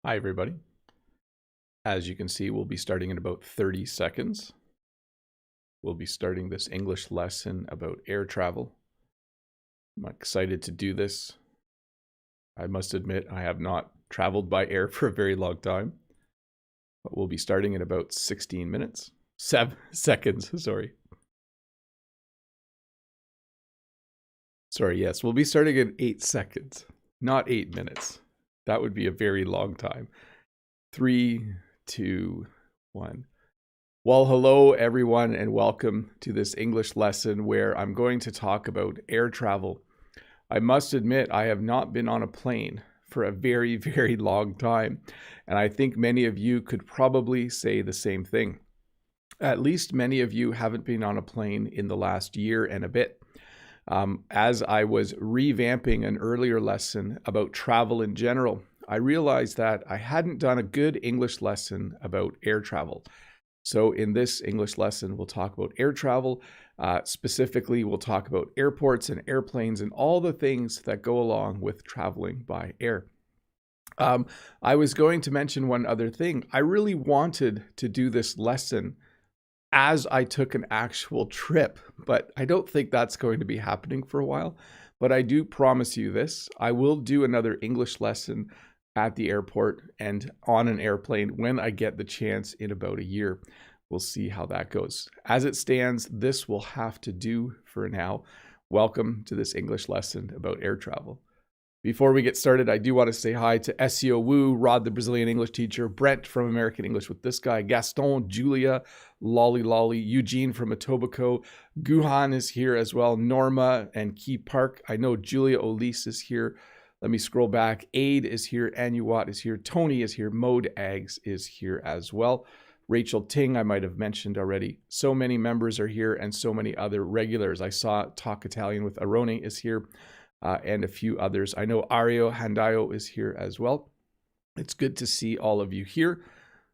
Hi, everybody. As you can see, we'll be starting in about 30 seconds. We'll be starting this English lesson about air travel. I'm excited to do this. I must admit, I have not traveled by air for a very long time, but we'll be starting in about 16 minutes. 7 seconds, sorry. Sorry, yes, we'll be starting in 8 seconds, not 8 minutes. That would be a very long time. 3, 2, 1. Well, hello everyone, and welcome to this English lesson where I'm going to talk about air travel. I must admit, I have not been on a plane for a very, very long time, and I think many of you could probably say the same thing. At least many of you haven't been on a plane in the last year and a bit. As I was revamping an earlier lesson about travel in general, I realized that I hadn't done a good English lesson about air travel. So in this English lesson, we'll talk about air travel. Specifically, we'll talk about airports and airplanes and all the things that go along with traveling by air. I was going to mention one other thing. I really wanted to do this lesson as I took an actual trip, but I don't think that's going to be happening for a while. But I do promise you this, I will do another English lesson at the airport and on an airplane when I get the chance in about a year. We'll see how that goes. As it stands, this will have to do for now. Welcome to this English lesson about air travel. Before we get started, I do want to say hi to SEO Woo, Rod the Brazilian English teacher, Brent from American English with this guy, Gaston, Julia, Lolly, Eugene from Etobicoke, Guhan is here as well, Norma and Key Park. I know Julia Olise is here. Let me scroll back. Aid is here, Anuwat is here, Tony is here, Mode Ags is here as well. Rachel Ting, I might have mentioned already. So many members are here and so many other regulars. I saw Talk Italian with Arone is here. And a few others. I know Ario Handayo is here as well. It's good to see all of you here.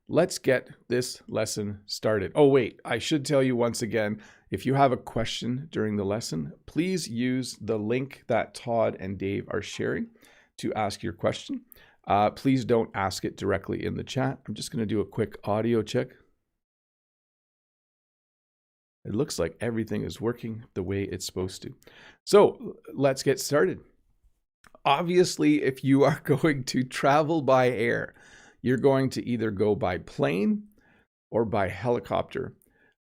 Let's get this lesson started. Oh, wait, I should tell you once again, if you have a question during the lesson, please use the link that Todd and Dave are sharing to ask your question. Please don't ask it directly in the chat. I'm just going to do a quick audio check. It looks like everything is working the way it's supposed to. So let's get started. Obviously, if you are going to travel by air, you're going to either go by plane or by helicopter.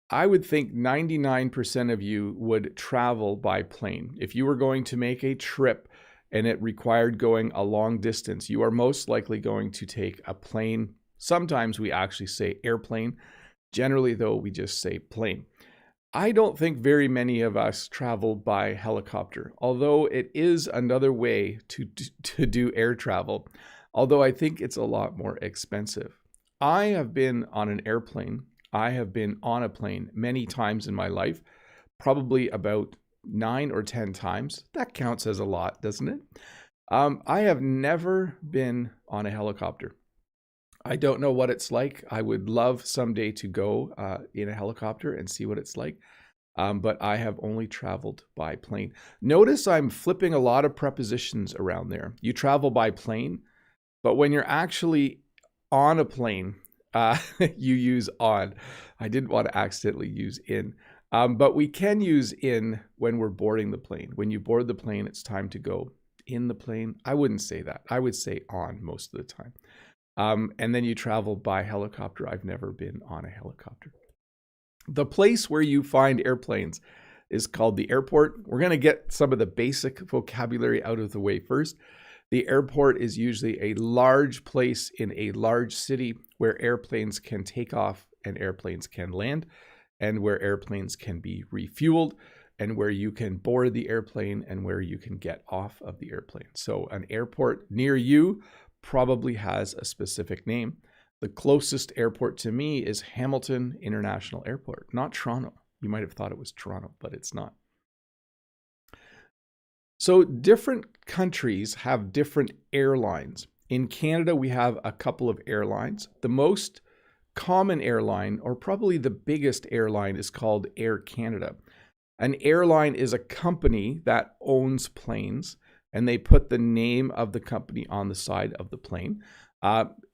I would think 99% of you would travel by plane. If you were going to make a trip and it required going a long distance, you are most likely going to take a plane. Sometimes we actually say airplane. Generally, though, we just say plane. I don't think very many of us travel by helicopter, although it is another way to do air travel, although I think it's a lot more expensive. I have been on an airplane. I have been on a plane many times in my life, probably about 9 or 10 times. That counts as a lot, doesn't it? I have never been on a helicopter. I don't know what it's like. I would love someday to go in a helicopter and see what it's like. But I have only traveled by plane. Notice I'm flipping a lot of prepositions around there. You travel by plane, but when you're actually on a plane, you use on. I didn't want to accidentally use in. But we can use in when we're boarding the plane. When you board the plane, it's time to go in the plane. I wouldn't say that. I would say on most of the time. And then you travel by helicopter. I've never been on a helicopter. The place where you find airplanes is called the airport. We're going to get some of the basic vocabulary out of the way first. The airport is usually a large place in a large city where airplanes can take off and airplanes can land, and where airplanes can be refueled, and where you can board the airplane and where you can get off of the airplane. So an airport near you probably has a specific name. The closest airport to me is Hamilton International Airport, not Toronto. You might have thought it was Toronto, but it's not. So different countries have different airlines. In Canada, we have a couple of airlines. The most common airline, or probably the biggest airline, is called Air Canada. An airline is a company that owns planes, and they put the name of the company on the side of the plane.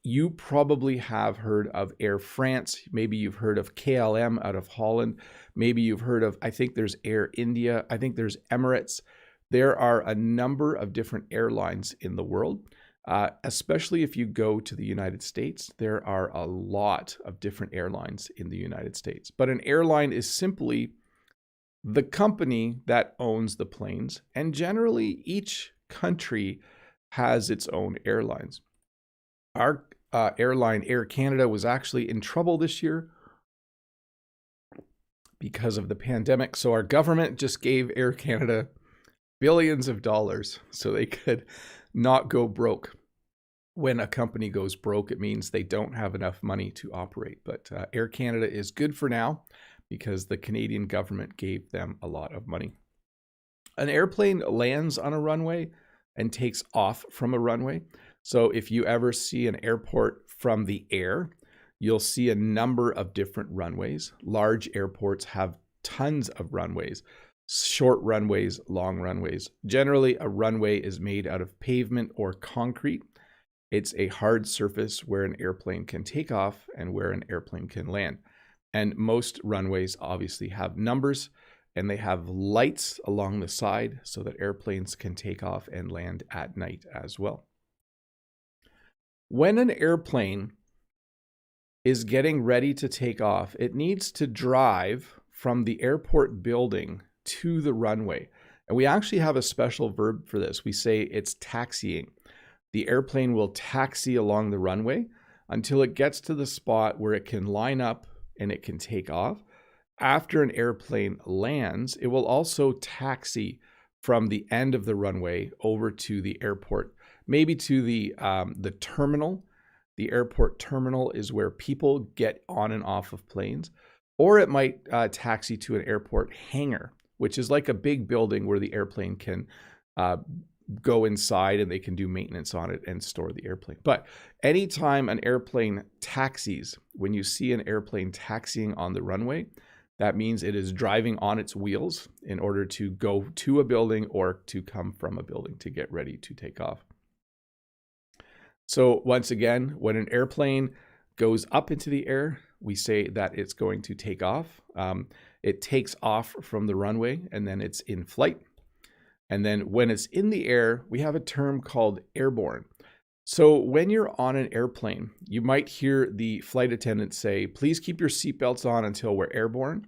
You probably have heard of Air France. Maybe you've heard of KLM out of Holland. Maybe you've heard of, I think there's Air India. I think there's Emirates. There are a number of different airlines in the world. Especially if you go to the United States, there are a lot of different airlines in the United States. But an airline is simply the company that owns the planes, and generally each country has its own airlines. Our airline, Air Canada, was actually in trouble this year because of the pandemic. So our government just gave Air Canada billions of dollars so they could not go broke. When a company goes broke, it means they don't have enough money to operate. But Air Canada is good for now because the Canadian government gave them a lot of money. An airplane lands on a runway and takes off from a runway. So if you ever see an airport from the air, you'll see a number of different runways. Large airports have tons of runways, short runways, long runways. Generally, a runway is made out of pavement or concrete. It's a hard surface where an airplane can take off and where an airplane can land. And most runways obviously have numbers, and they have lights along the side so that airplanes can take off and land at night as well. When an airplane is getting ready to take off, it needs to drive from the airport building to the runway. And we actually have a special verb for this. We say it's taxiing. The airplane will taxi along the runway until it gets to the spot where it can line up and it can take off. After an airplane lands, it will also taxi from the end of the runway over to the airport, maybe to the terminal. The airport terminal is where people get on and off of planes, or it might taxi to an airport hangar, which is like a big building where the airplane can go inside and they can do maintenance on it and store the airplane. But anytime an airplane taxis, when you see an airplane taxiing on the runway, that means it is driving on its wheels in order to go to a building or to come from a building to get ready to take off. So once again, when an airplane goes up into the air, we say that it's going to take off. It takes off from the runway and then it's in flight. And then when it's in the air, we have a term called airborne. So when you're on an airplane, you might hear the flight attendant say, please keep your seatbelts on until we're airborne.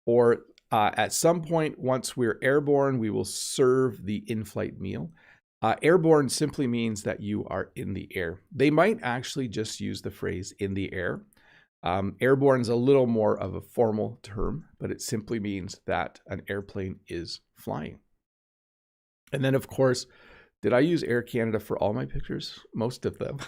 Or at some point, once we're airborne, we will serve the in-flight meal. Airborne simply means that you are in the air. They might actually just use the phrase in the air. Airborne is a little more of a formal term, but it simply means that an airplane is flying. And then, of course, did I use Air Canada for all my pictures? Most of them.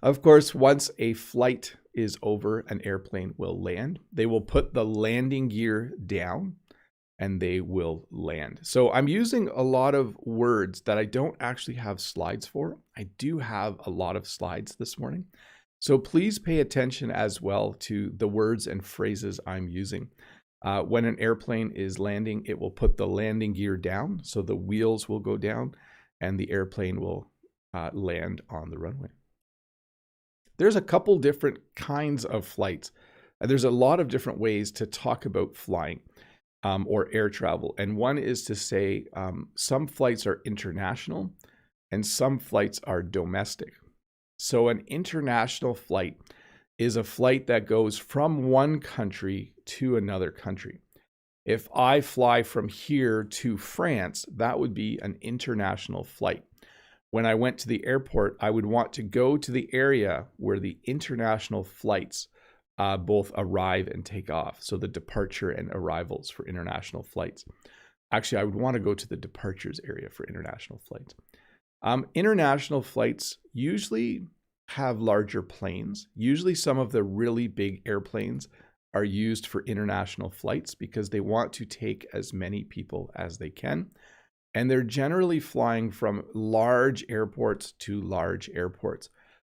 Of course, once a flight is over, an airplane will land. They will put the landing gear down and they will land. So I'm using a lot of words that I don't actually have slides for. I do have a lot of slides this morning. So please pay attention as well to the words and phrases I'm using. When an airplane is landing, it will put the landing gear down, so the wheels will go down and the airplane will land on the runway. There's a couple different kinds of flights. There's a lot of different ways to talk about flying or air travel. And one is to say some flights are international and some flights are domestic. So an international flight is a flight that goes from one country to another country. If I fly from here to France, that would be an international flight. When I went to the airport, I would want to go to the area where the international flights both arrive and take off. So the departure and arrivals for international flights. Actually, I would want to go to the departures area for international flights. International flights usually have larger planes. Usually some of the really big airplanes are used for international flights because they want to take as many people as they can. And they're generally flying from large airports to large airports,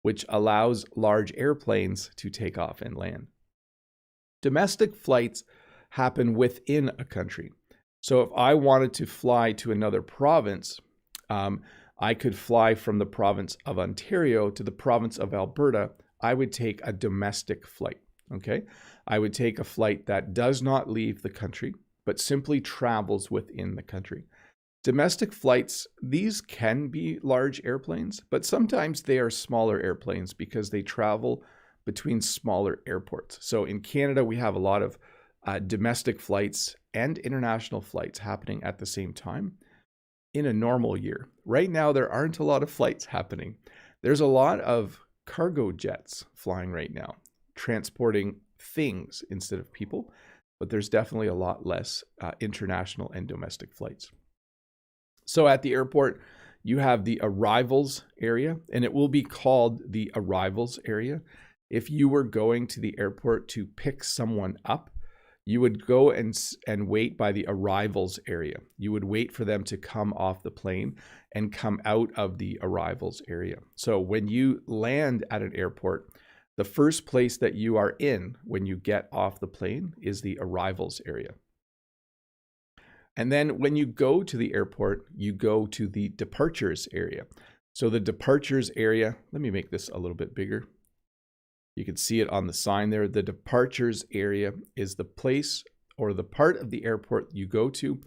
which allows large airplanes to take off and land. Domestic flights happen within a country. So if I wanted to fly to another province, I could fly from the province of Ontario to the province of Alberta. I would take a domestic flight, okay? I would take a flight that does not leave the country, but simply travels within the country. Domestic flights, these can be large airplanes, but sometimes they are smaller airplanes because they travel between smaller airports. So in Canada, we have a lot of domestic flights and international flights happening at the same time in a normal year. Right now, there aren't a lot of flights happening. There's a lot of cargo jets flying right now, transporting things instead of people, but there's definitely a lot less international and domestic flights. So at the airport, you have the arrivals area, and it will be called the arrivals area. If you were going to the airport to pick someone up, you would go and wait by the arrivals area. You would wait for them to come off the plane and come out of the arrivals area. So when you land at an airport, the first place that you are in when you get off the plane is the arrivals area. And then when you go to the airport, you go to the departures area. So the departures area, let me make this a little bit bigger. You can see it on the sign there. The departures area is the place or the part of the airport you go to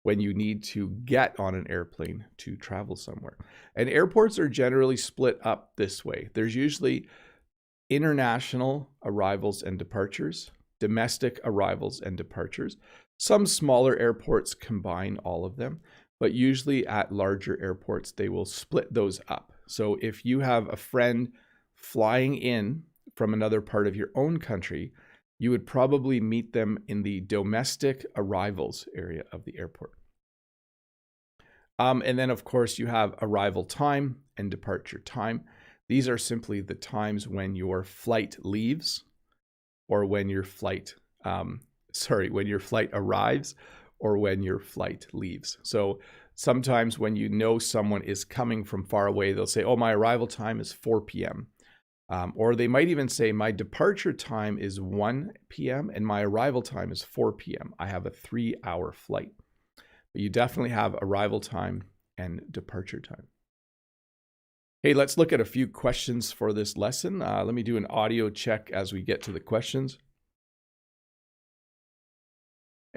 when you need to get on an airplane to travel somewhere. And airports are generally split up this way. There's usually international arrivals and departures, domestic arrivals and departures. Some smaller airports combine all of them, but usually at larger airports, they will split those up. So if you have a friend flying in from another part of your own country, you would probably meet them in the domestic arrivals area of the airport. And then, of course, you have arrival time and departure time. These are simply the times when your flight leaves or when your flight when your flight arrives or when your flight leaves. So sometimes when you know someone is coming from far away, they'll say, oh, my arrival time is 4 p.m. Or they might even say, my departure time is 1 p.m. and my arrival time is 4 p.m. I have a 3-hour flight. But you definitely have arrival time and departure time. Hey, let's look at a few questions for this lesson. Let me do an audio check as we get to the questions.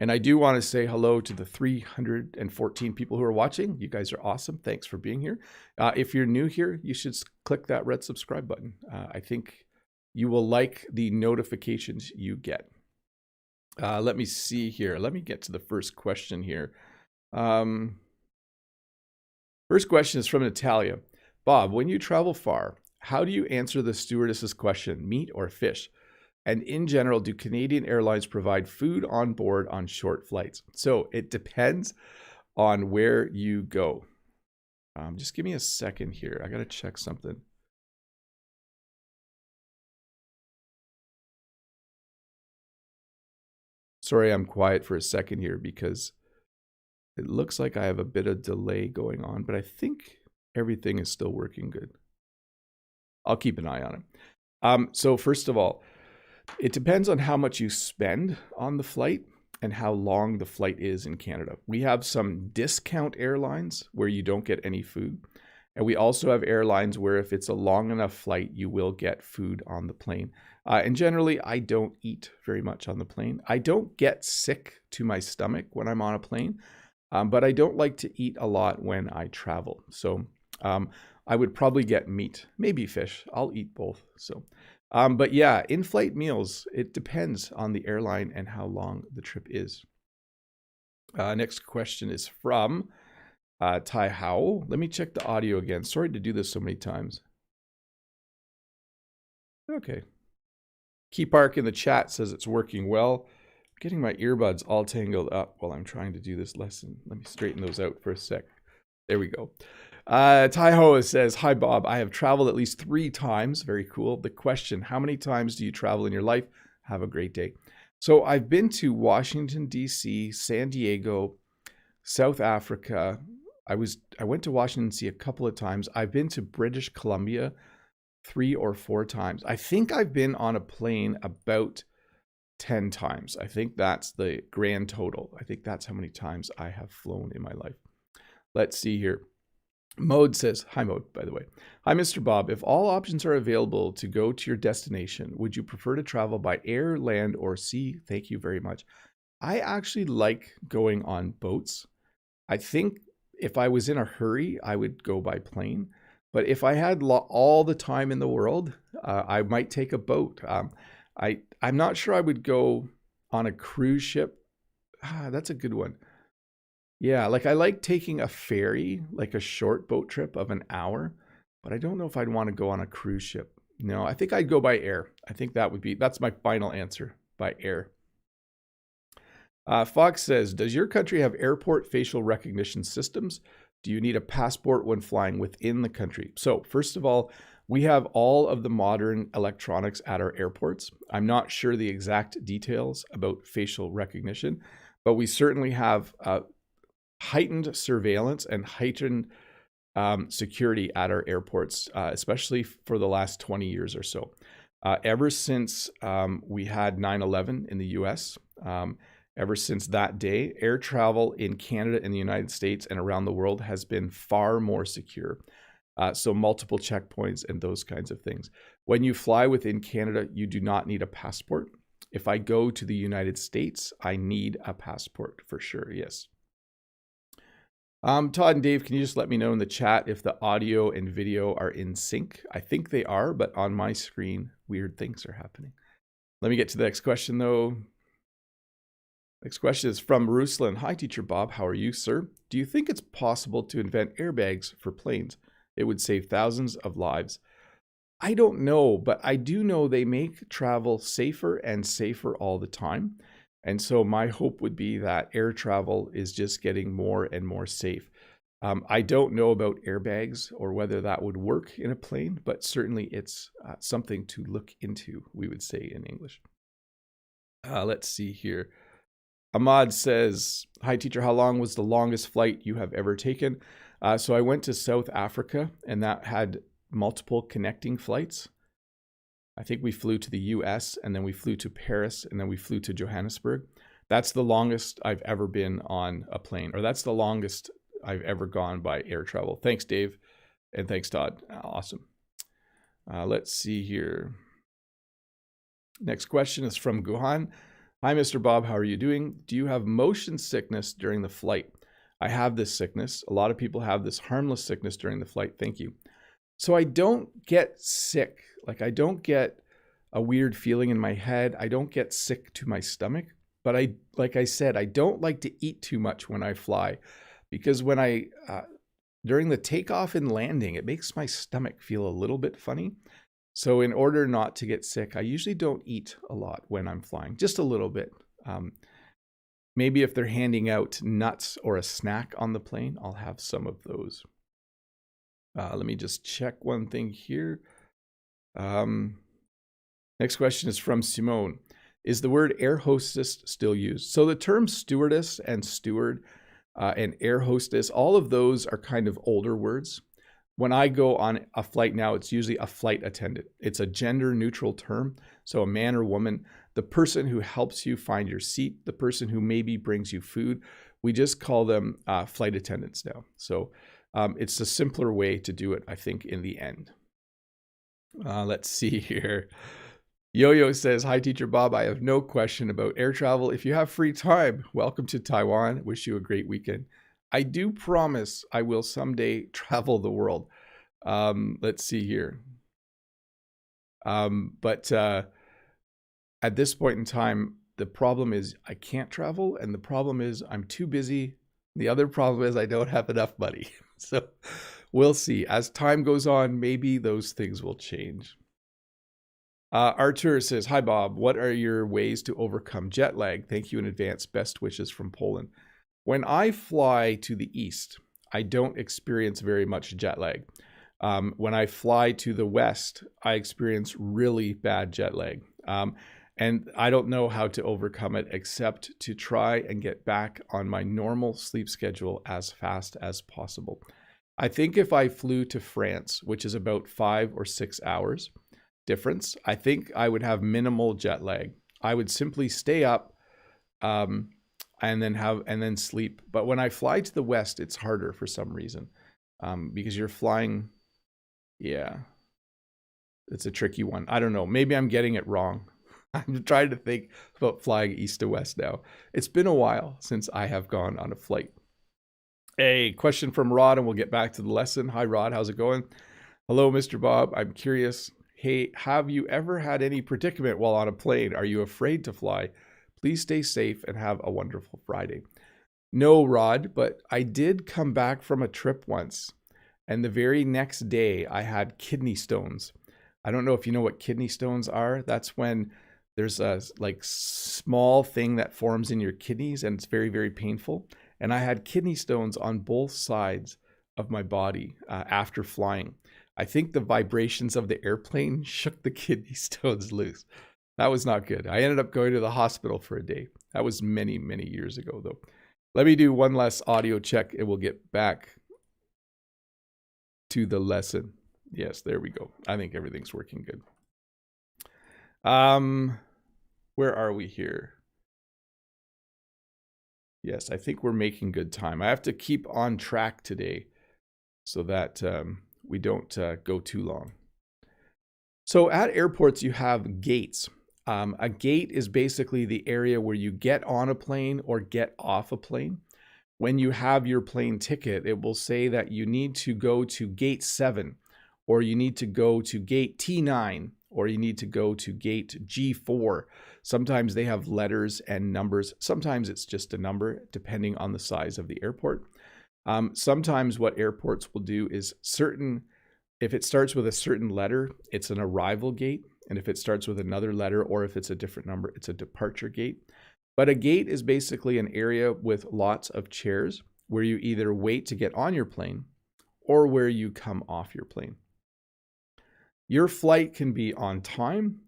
And I do want to say hello to the 314 people who are watching. You guys are awesome. Thanks for being here. If you're new here, you should click that red subscribe button. I think you will like the notifications you get. Let me see here. Let me get to the first question here. First question is from Natalia. Bob, when you travel far, how do you answer the stewardess's question, meat or fish? And in general, do Canadian Airlines provide food on board on short flights? So it depends on where you go. Just give me a second here. I got to check something. Sorry, I'm quiet for a second here because it looks like I have a bit of delay going on, but I think everything is still working good. I'll keep an eye on it. So first of all, it depends on how much you spend on the flight and how long the flight is in Canada. We have some discount airlines where you don't get any food. And we also have airlines where if it's a long enough flight, you will get food on the plane. And generally, I don't eat very much on the plane. I don't get sick to my stomach when I'm on a plane, but I don't like to eat a lot when I travel. So I would probably get meat, maybe fish. I'll eat both. So. But yeah, in-flight meals, it depends on the airline and how long the trip is. Next question is from Tai Hao. Let me check the audio again. Sorry to do this so many times. Okay. Key Park in the chat says it's working well. I'm getting my earbuds all tangled up while I'm trying to do this lesson. Let me straighten those out for a sec. There we go. Taiho says, hi, Bob. I have traveled at least 3 times. Very cool. The question, how many times do you travel in your life? Have a great day. So I've been to Washington, D.C., San Diego, South Africa. I went to Washington, D.C. a couple of times. I've been to British Columbia 3 or 4 times. I think I've been on a plane about 10 times. I think that's the grand total. I think that's how many times I have flown in my life. Let's see here. Mode says, hi Mode, by the way. Hi, Mr. Bob. If all options are available to go to your destination, would you prefer to travel by air, land, or sea? Thank you very much. I actually like going on boats. I think if I was in a hurry, I would go by plane. But if I had all the time in the world, I might take a boat. I'm not sure I would go on a cruise ship. That's a good one. Yeah, like I like taking a ferry, like a short boat trip of an hour, but I don't know if I'd want to go on a cruise ship. No, I think I'd go by air. I think that's my final answer, by air. Fox says, does your country have airport facial recognition systems? Do you need a passport when flying within the country? So first of all, we have all of the modern electronics at our airports. I'm not sure the exact details about facial recognition, but we certainly have heightened surveillance and heightened security at our airports, especially for the last 20 years or so. Ever since we had 9/11 in the US, ever since that day, air travel in Canada and the United States and around the world has been far more secure. So multiple checkpoints and those kinds of things. When you fly within Canada, you do not need a passport. If I go to the United States, I need a passport for sure, yes. Todd and Dave, can you just let me know in the chat if the audio and video are in sync? I think they are, but on my screen, weird things are happening. Let me get to the next question, though. Next question is from Ruslan. Hi, Teacher Bob. How are you, sir? Do you think it's possible to invent airbags for planes? It would save thousands of lives. I don't know, but I do know they make travel safer and safer all the time. And so my hope would be that air travel is just getting more and more safe. I don't know about airbags or whether that would work in a plane, but certainly it's something to look into, we would say in English. Let's see here. Ahmad says, hi teacher, how long was the longest flight you have ever taken? So I went to South Africa and that had multiple connecting flights. I think we flew to the US and then we flew to Paris and then we flew to Johannesburg. That's the longest I've ever been on a plane, or that's the longest I've ever gone by air travel. Thanks, Dave. And thanks, Todd. Awesome. Let's see here. Next question is from Guhan. Hi, Mr. Bob. How are you doing? Do you have motion sickness during the flight? I have this sickness. A lot of people have this harmless sickness during the flight. Thank you. So I don't get sick. Like I don't get a weird feeling in my head. I don't get sick to my stomach. But like I said, I don't like to eat too much when I fly, because when during the takeoff and landing, it makes my stomach feel a little bit funny. So in order not to get sick, I usually don't eat a lot when I'm flying, just a little bit. Maybe if they're handing out nuts or a snack on the plane, I'll have some of those. Let me just check one thing here. Next question is from Simone. Is the word air hostess still used? So the terms stewardess and steward and air hostess, all of those are kind of older words. When I go on a flight now, it's usually a flight attendant. It's a gender neutral term. So a man or woman, the person who helps you find your seat, the person who maybe brings you food, we just call them flight attendants now. So it's a simpler way to do it, I think, in the end. Let's see here. Yo-Yo says, hi, Teacher Bob. I have no question about air travel. If you have free time, welcome to Taiwan. Wish you a great weekend. I do promise I will someday travel the world. Let's see here. But at this point in time, the problem is I can't travel. And the problem is I'm too busy. The other problem is I don't have enough money. So we'll see. As time goes on, maybe those things will change. Artur says, hi, Bob. What are your ways to overcome jet lag? Thank you in advance. Best wishes from Poland. When I fly to the east, I don't experience very much jet lag. When I fly to the west, I experience really bad jet lag. And I don't know how to overcome it except to try and get back on my normal sleep schedule as fast as possible. I think if I flew to France, which is about 5 or 6 hours difference, I think I would have minimal jet lag. I would simply stay up and then sleep. But when I fly to the west, it's harder for some reason. because you're flying. Yeah, it's a tricky one. I don't know. Maybe I'm getting it wrong. I'm trying to think about flying east to west now. It's been a while since I have gone on a flight. A question from Rod, and we'll get back to the lesson. Hi, Rod. How's it going? Hello, Mr. Bob. I'm curious. Hey, have you ever had any predicament while on a plane? Are you afraid to fly? Please stay safe and have a wonderful Friday. No, Rod, but I did come back from a trip once, and the very next day I had kidney stones. I don't know if you know what kidney stones are. That's when there's a like small thing that forms in your kidneys, and it's very, very painful. And I had kidney stones on both sides of my body after flying. I think the vibrations of the airplane shook the kidney stones loose. That was not good. I ended up going to the hospital for a day. That was many, many years ago, though. Let me do one last audio check, and we'll get back to the lesson. Yes, there we go. I think everything's working good. Where are we here? Yes, I think we're making good time. I have to keep on track today so that we don't go too long. So at airports, you have gates. A gate is basically the area where you get on a plane or get off a plane. When you have your plane ticket, it will say that you need to go to gate 7, or you need to go to gate T9, or you need to go to gate G4. Sometimes they have letters and numbers. Sometimes it's just a number, depending on the size of the airport. Sometimes what airports will do is if it starts with a certain letter, it's an arrival gate. And if it starts with another letter, or if it's a different number, it's a departure gate. But a gate is basically an area with lots of chairs where you either wait to get on your plane or where you come off your plane. Your flight can be on time,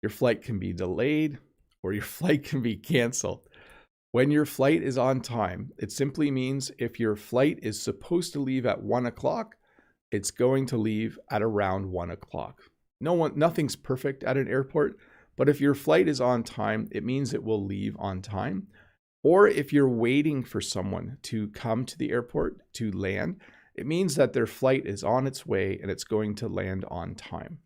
your flight can be delayed, or your flight can be canceled. When your flight is on time, it simply means if your flight is supposed to leave at 1 o'clock, it's going to leave at around 1 o'clock. Nothing's perfect at an airport, but if your flight is on time, it means it will leave on time. Or if you're waiting for someone to come to the airport to land, it means that their flight is on its way and it's going to land on time.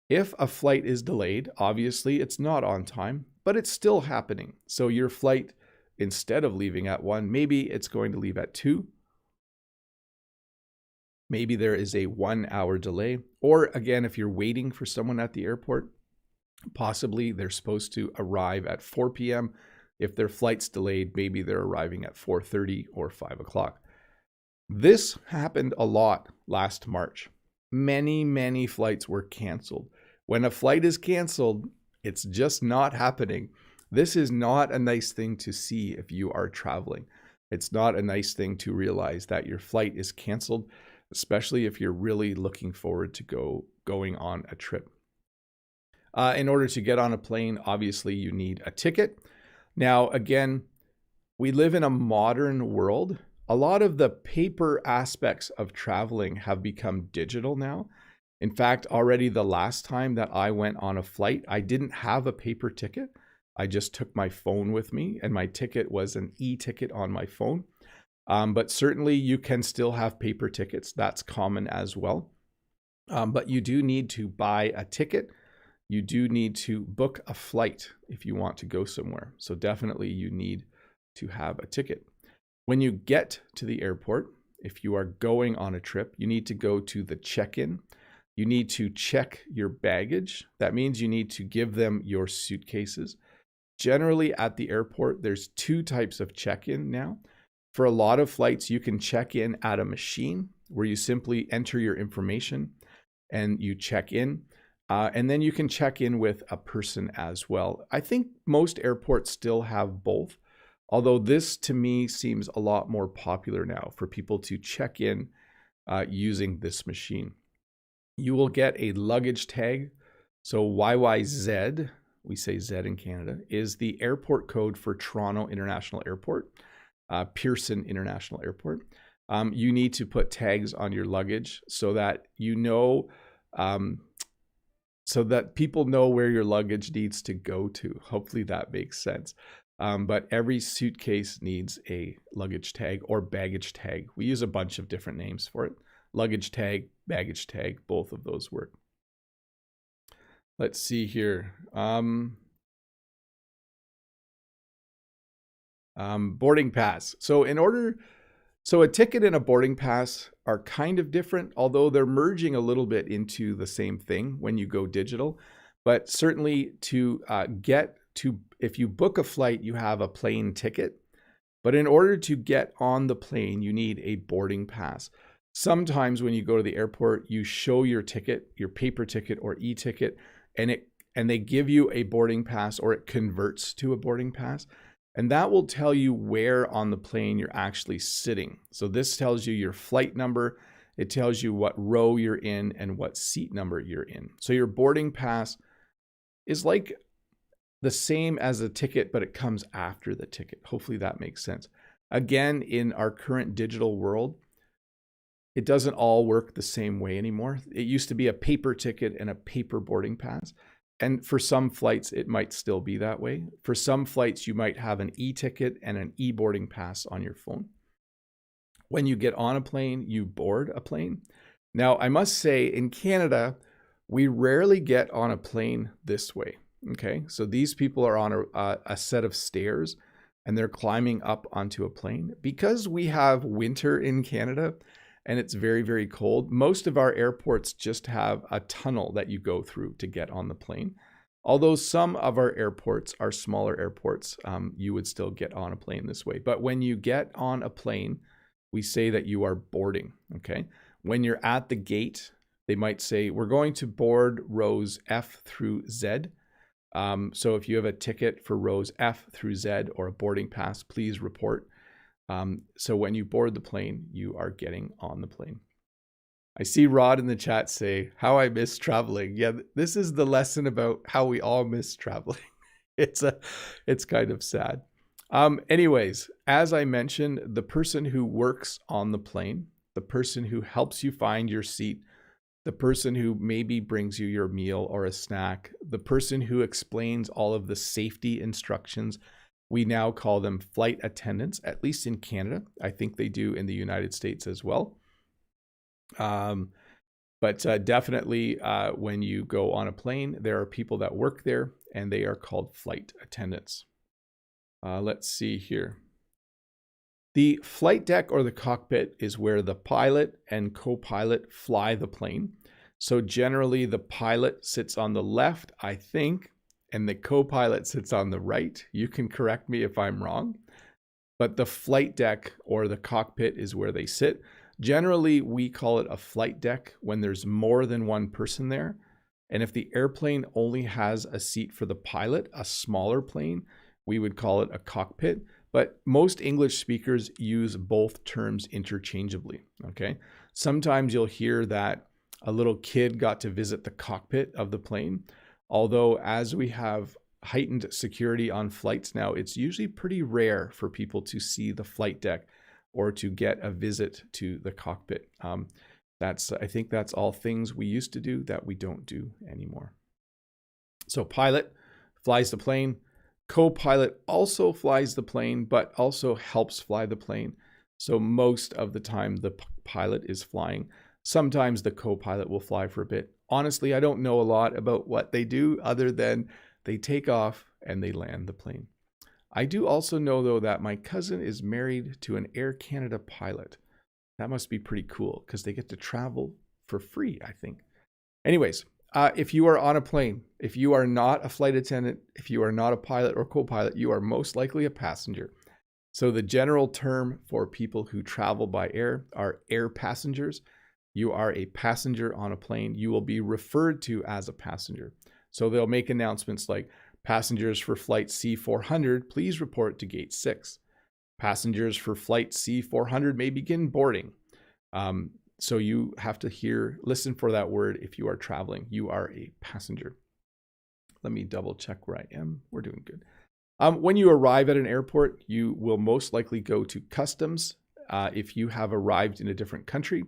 If a flight is delayed, obviously it's not on time, but it's still happening. So your flight, instead of leaving at 1, maybe it's going to leave at 2. Maybe there is a 1-hour delay. Or again, if you're waiting for someone at the airport, possibly they're supposed to arrive at 4 p.m. If their flight's delayed, maybe they're arriving at 4:30 or 5 o'clock. This happened a lot last March. Many, many flights were canceled. When a flight is canceled, it's just not happening. This is not a nice thing to see if you are traveling. It's not a nice thing to realize that your flight is canceled, especially if you're really looking forward to going on a trip. In order to get on a plane, obviously you need a ticket. Now, again, we live in a modern world. A lot of the paper aspects of traveling have become digital now. In fact, already the last time that I went on a flight, I didn't have a paper ticket. I just took my phone with me, and my ticket was an e-ticket on my phone. But certainly you can still have paper tickets. That's common as well. But you do need to buy a ticket. You do need to book a flight if you want to go somewhere. So definitely you need to have a ticket. When you get to the airport, if you are going on a trip, you need to go to the check-in. You need to check your baggage. That means you need to give them your suitcases. Generally at the airport, there's 2 types of check-in now. For a lot of flights, you can check in at a machine where you simply enter your information and you check in. And then you can check in with a person as well. I think most airports still have both, although this to me seems a lot more popular now for people to check in using this machine. You will get a luggage tag. So YYZ, we say Z in Canada, is the airport code for Toronto International Airport, Pearson International Airport. You need to put tags on your luggage so that you know, so that people know where your luggage needs to go to. Hopefully that makes sense. But every suitcase needs a luggage tag or baggage tag. We use a bunch of different names for it. Luggage tag, baggage tag, both of those work. Let's see here. Boarding pass. So a ticket and a boarding pass are kind of different, although they're merging a little bit into the same thing when you go digital. But certainly if you book a flight, you have a plane ticket. But in order to get on the plane, you need a boarding pass. Sometimes when you go to the airport, you show your ticket, your paper ticket or e-ticket, and they give you a boarding pass, or it converts to a boarding pass. And that will tell you where on the plane you're actually sitting. So this tells you your flight number. It tells you what row you're in and what seat number you're in. So your boarding pass is like the same as a ticket, but it comes after the ticket. Hopefully that makes sense. Again, in our current digital world, it doesn't all work the same way anymore. It used to be a paper ticket and a paper boarding pass. And for some flights, it might still be that way. For some flights, you might have an e-ticket and an e-boarding pass on your phone. When you get on a plane, you board a plane. Now, I must say, in Canada, we rarely get on a plane this way. Okay, so these people are on a set of stairs and they're climbing up onto a plane. Because we have winter in Canada and it's very, very cold, most of our airports just have a tunnel that you go through to get on the plane. Although some of our airports are smaller airports, you would still get on a plane this way. But when you get on a plane, we say that you are boarding, okay? When you're at the gate, they might say, we're going to board rows F through Z. So if you have a ticket for rows F through Z or a boarding pass, please report. So when you board the plane, you are getting on the plane. I see Rod in the chat say, how I miss traveling. Yeah, this is the lesson about how we all miss traveling. It's kind of sad. Anyways, as I mentioned, the person who works on the plane, the person who helps you find your seat, the person who maybe brings you your meal or a snack, the person who explains all of the safety instructions, we now call them flight attendants, at least in Canada. I think they do in the United States as well. But definitely when you go on a plane, there are people that work there and they are called flight attendants. Let's see here. The flight deck or the cockpit is where the pilot and co-pilot fly the plane. So generally the pilot sits on the left, I think, and the co-pilot sits on the right. You can correct me if I'm wrong, but the flight deck or the cockpit is where they sit. Generally, we call it a flight deck when there's more than one person there. And if the airplane only has a seat for the pilot, a smaller plane, we would call it a cockpit. But most English speakers use both terms interchangeably, okay? Sometimes you'll hear that a little kid got to visit the cockpit of the plane. Although as we have heightened security on flights now, it's usually pretty rare for people to see the flight deck or to get a visit to the cockpit. I think that's all things we used to do that we don't do anymore. So pilot flies the plane. Co-pilot also flies the plane, but also helps fly the plane. So most of the time the pilot is flying. Sometimes the co-pilot will fly for a bit. Honestly, I don't know a lot about what they do other than they take off and they land the plane. I do also know, though, that my cousin is married to an Air Canada pilot. That must be pretty cool because they get to travel for free, I think. Anyways, if you are on a plane, if you are not a flight attendant, if you are not a pilot or co-pilot, you are most likely a passenger. So the general term for people who travel by air are air passengers. You are a passenger on a plane. You will be referred to as a passenger. So they'll make announcements like, passengers for flight C400, please report to gate 6. Passengers for flight C400 may begin boarding. So you have to listen for that word if you are traveling. You are a passenger. Let me double check where I am. We're doing good. When you arrive at an airport, you will most likely go to customs. If you have arrived in a different country,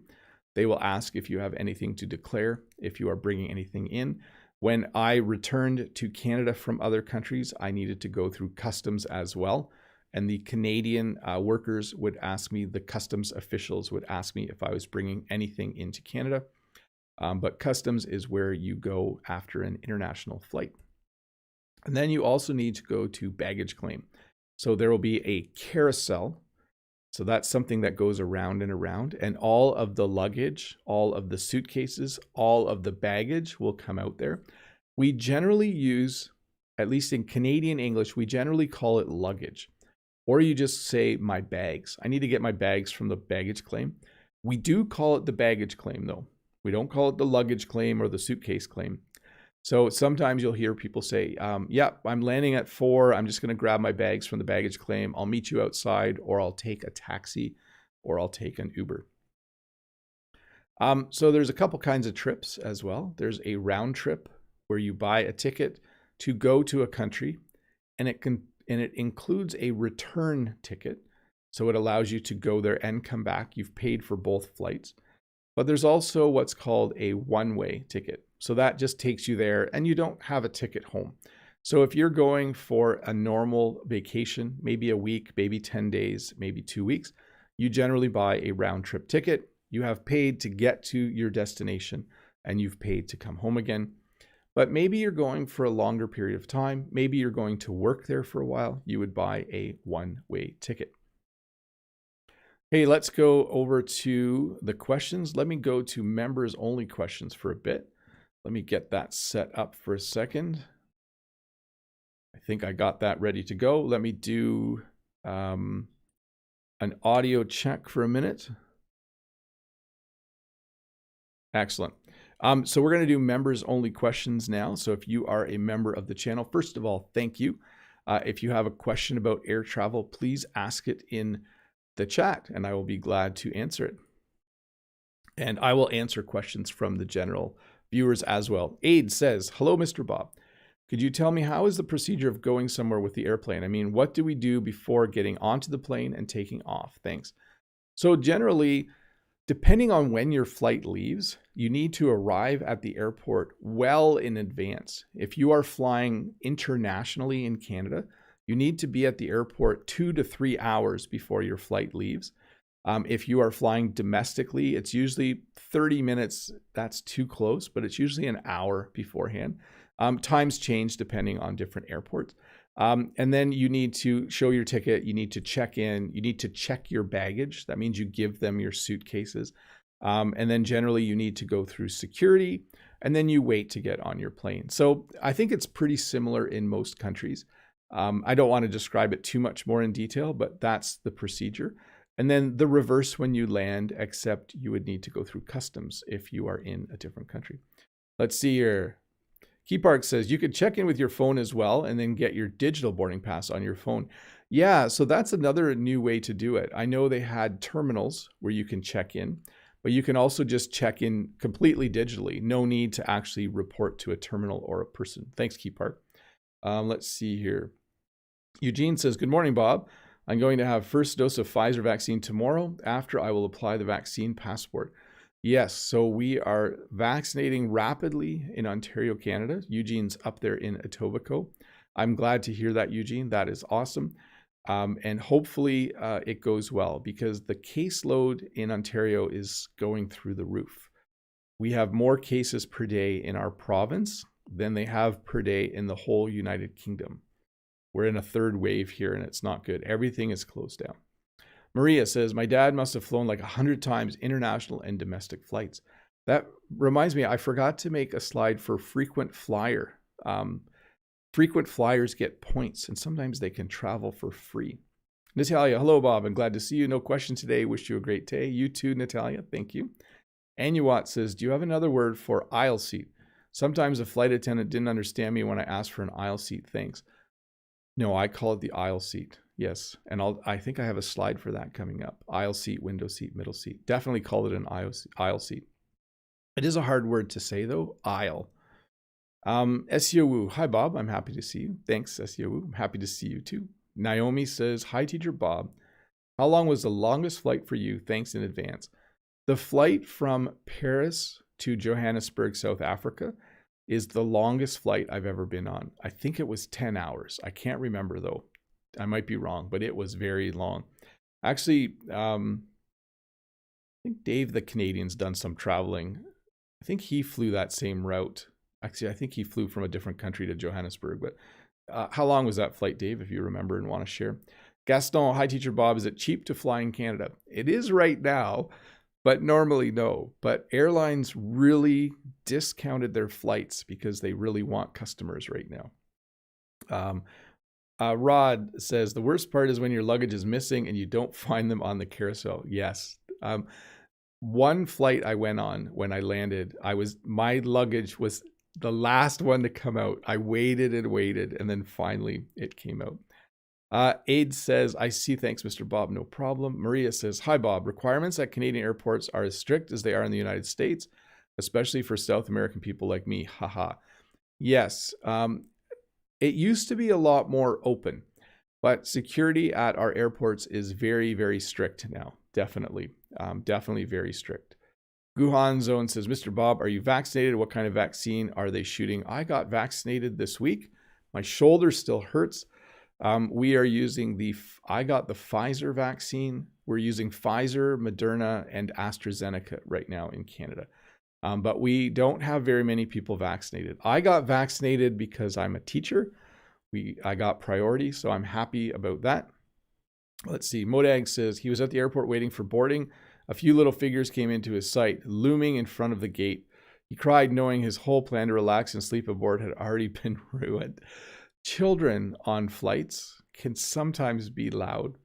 they will ask if you have anything to declare, if you are bringing anything in. When I returned to Canada from other countries, I needed to go through customs as well. And the Canadian workers would ask me, the customs officials would ask me if I was bringing anything into Canada. But customs is where you go after an international flight. And then you also need to go to baggage claim. So there will be a carousel. So that's something that goes around and around, and all of the luggage, all of the suitcases, all of the baggage will come out there. We generally use, at least in Canadian English, we generally call it luggage, or you just say my bags. I need to get my bags from the baggage claim. We do call it the baggage claim though. We don't call it the luggage claim or the suitcase claim. So sometimes you'll hear people say, yeah, I'm landing at 4. I'm just going to grab my bags from the baggage claim. I'll meet you outside, or I'll take a taxi, or I'll take an Uber. So there's a couple kinds of trips as well. There's a round trip where you buy a ticket to go to a country, and it includes a return ticket. So it allows you to go there and come back. You've paid for both flights. But there's also what's called a one-way ticket. So that just takes you there and you don't have a ticket home. So if you're going for a normal vacation, maybe a week, maybe 10 days, maybe 2 weeks, you generally buy a round trip ticket. You have paid to get to your destination and you've paid to come home again. But maybe you're going for a longer period of time. Maybe you're going to work there for a while. You would buy a one-way ticket. Hey, let's go over to the questions. Let me go to members only questions for a bit. Let me get that set up for a second. I think I got that ready to go. Let me do an audio check for a minute. Excellent. So we're going to do members only questions now. So if you are a member of the channel, first of all, thank you. If you have a question about air travel, please ask it in the chat and I will be glad to answer it. And I will answer questions from the general viewers as well. Aid says, hello, Mr. Bob. Could you tell me how is the procedure of going somewhere with the airplane? I mean, what do we do before getting onto the plane and taking off? Thanks. So generally, depending on when your flight leaves, you need to arrive at the airport well in advance. If you are flying internationally in Canada, you need to be at the airport 2 to 3 hours before your flight leaves. If you are flying domestically, it's usually 30 minutes. That's too close, but it's usually an hour beforehand. Times change depending on different airports. And then you need to show your ticket. You need to check in. You need to check your baggage. That means you give them your suitcases. And then generally you need to go through security and then you wait to get on your plane. So I think it's pretty similar in most countries. I don't want to describe it too much more in detail, but that's the procedure. And then the reverse when you land, except you would need to go through customs if you are in a different country. Let's see here. Key Park says you could check in with your phone as well and then get your digital boarding pass on your phone. Yeah, so that's another new way to do it. I know they had terminals where you can check in, but you can also just check in completely digitally. No need to actually report to a terminal or a person. Thanks, Key Park. Let's see here. Eugene says, good morning, Bob. I'm going to have first dose of Pfizer vaccine tomorrow. After, I will apply the vaccine passport. Yes, so we are vaccinating rapidly in Ontario, Canada. Eugene's up there in Etobicoke. I'm glad to hear that, Eugene. That is awesome. And hopefully it goes well because the caseload in Ontario is going through the roof. We have more cases per day in our province than they have per day in the whole United Kingdom. We're in a third wave here and it's not good. Everything is closed down. Maria says, my dad must have flown like 100 times international and domestic flights. That reminds me, I forgot to make a slide for frequent flyer. Frequent flyers get points and sometimes they can travel for free. Natalia, hello, Bob. I'm glad to see you. No question today. Wish you a great day. You too, Natalia. Thank you. Anuat says, do you have another word for aisle seat? Sometimes a flight attendant didn't understand me when I asked for an aisle seat. Thanks. No, I call it the aisle seat. Yes. And I think I have a slide for that coming up. Aisle seat, window seat, middle seat. Definitely call it an aisle seat. It is a hard word to say though, aisle. Seo Wu, hi Bob, I'm happy to see you. Thanks, Seo Wu. I'm happy to see you too. Naomi says, hi teacher Bob. How long was the longest flight for you? Thanks in advance. The flight from Paris to Johannesburg, South Africa is the longest flight I've ever been on. I think it was 10 hours. I can't remember though. I might be wrong, but it was very long. Actually, I think Dave the Canadian's done some traveling. I think he flew that same route. Actually, I think he flew from a different country to Johannesburg. But how long was that flight, Dave, if you remember and want to share? Gaston, hi, Teacher Bob. Is it cheap to fly in Canada? It is right now, but normally no. But airlines really discounted their flights because they really want customers right now. Rod says, the worst part is when your luggage is missing and you don't find them on the carousel. Yes. One flight I went on when I landed, my luggage was the last one to come out. I waited and waited, and then finally it came out. Aid says, I see, thanks, Mr. Bob, no problem. Maria says, hi, Bob. Requirements at Canadian airports are as strict as they are in the United States, especially for South American people like me. Haha. Yes. It used to be a lot more open, but security at our airports is very, very strict now. Definitely. Definitely very strict. Guhan Zone says, Mr. Bob, are you vaccinated? What kind of vaccine are they shooting? I got vaccinated this week. My shoulder still hurts. We are using I got the Pfizer vaccine. We're using Pfizer, Moderna, and AstraZeneca right now in Canada. But we don't have very many people vaccinated. I got vaccinated because I'm a teacher. I got priority, so I'm happy about that. Let's see. Modag says he was at the airport waiting for boarding. A few little figures came into his sight, looming in front of the gate. He cried, knowing his whole plan to relax and sleep aboard had already been ruined. Children on flights can sometimes be loud.